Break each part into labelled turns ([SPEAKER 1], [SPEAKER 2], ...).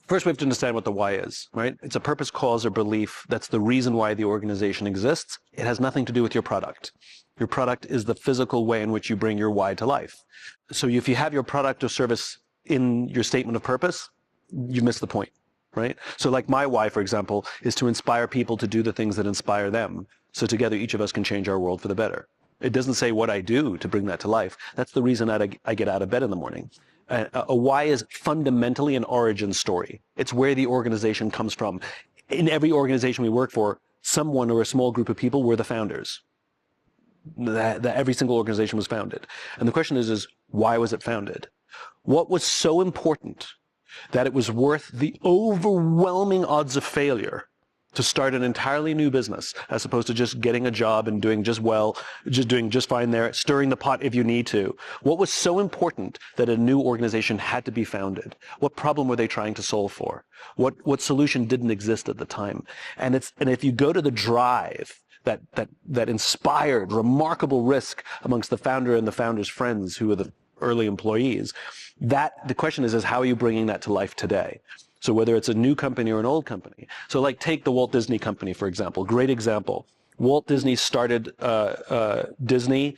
[SPEAKER 1] First, we have to understand what the why is, right? It's a purpose, cause, or belief. That's the reason why the organization exists. It has nothing to do with your product. Your product is the physical way in which you bring your why to life. So if you have your product or service in your statement of purpose, you miss the point, right? So like my why, for example, is to inspire people to do the things that inspire them. So together, each of us can change our world for the better. It doesn't say what I do to bring that to life. That's the reason I get out of bed in the morning. A why is fundamentally an origin story. It's where the organization comes from. In every organization we work for, someone or a small group of people were the founders. Every single organization was founded. And the question is why was it founded? What was so important that it was worth the overwhelming odds of failure to start an entirely new business, as opposed to just getting a job and doing just well, just doing just fine there, stirring the pot if you need to? What was so important that a new organization had to be founded? What problem were they trying to solve for? What solution didn't exist at the time? And if you go to the drive that inspired remarkable risk amongst the founder and the founder's friends, who were the early employees, the question is how are you bringing that to life today? So whether it's a new company or an old company. So like take the Walt Disney Company, for example. Great example. Walt Disney started Disney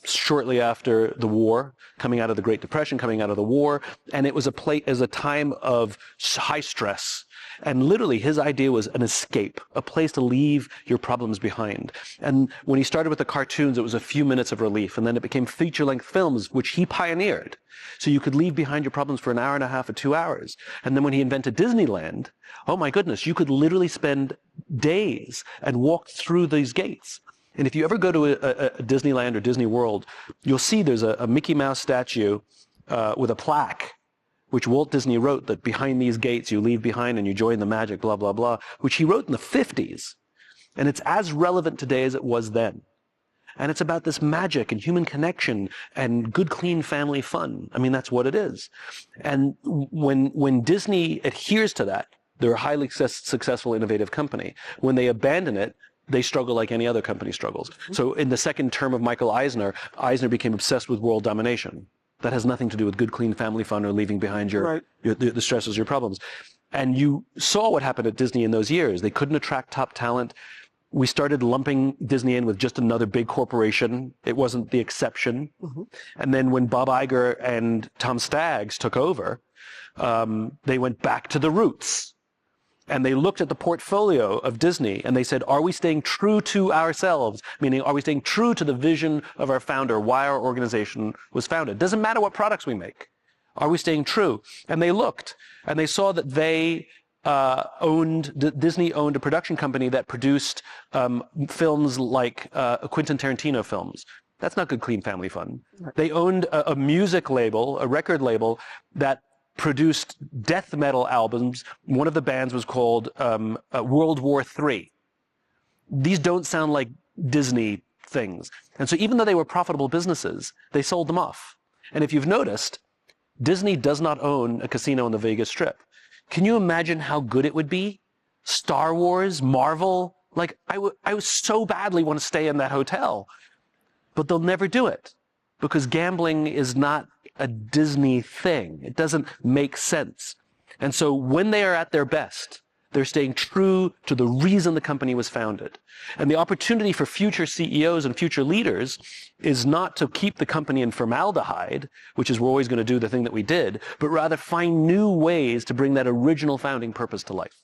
[SPEAKER 1] shortly after the war, coming out of the Great Depression, coming out of the war. And it was a time of high stress. And literally his idea was an escape, a place to leave your problems behind. And when he started with the cartoons, it was a few minutes of relief. And then it became feature-length films, which he pioneered. So you could leave behind your problems for an hour and a half or 2 hours. And then when he invented Disneyland, oh my goodness, you could literally spend days and walk through these gates. And if you ever go to a Disneyland or Disney World, you'll see there's a Mickey Mouse statue with a plaque, which Walt Disney wrote, that behind these gates you leave behind and you join the magic, blah, blah, blah, which he wrote in the 50s. And it's as relevant today as it was then. And it's about this magic and human connection and good, clean family fun. I mean, that's what it is. And when Disney adheres to that, they're a highly successful, innovative company. When they abandon it, they struggle like any other company struggles. So in the second term of Michael Eisner, Eisner became obsessed with world domination. That has nothing to do with good, clean family fun or leaving behind the stresses, your problems. And you saw what happened at Disney in those years. They couldn't attract top talent. We started lumping Disney in with just another big corporation. It wasn't the exception. Mm-hmm. And then when Bob Iger and Tom Staggs took over, they went back to the roots. And they looked at the portfolio of Disney and they said, are we staying true to ourselves? Meaning, are we staying true to the vision of our founder, why our organization was founded? Doesn't matter what products we make. Are we staying true? And they looked and they saw that Disney owned a production company that produced films like Quentin Tarantino films. That's not good, clean family fun. They owned a music label, a record label that produced death metal albums. One of the bands was called World War III. These don't sound like Disney things. And so even though they were profitable businesses, they sold them off. And if you've noticed, Disney does not own a casino on the Vegas Strip. Can you imagine how good it would be? Star Wars, Marvel, like I would so badly want to stay in that hotel, but they'll never do it because gambling is not a Disney thing. It doesn't make sense. And so when they are at their best, they're staying true to the reason the company was founded. And the opportunity for future CEOs and future leaders is not to keep the company in formaldehyde, which is we're always going to do the thing that we did, but rather find new ways to bring that original founding purpose to life.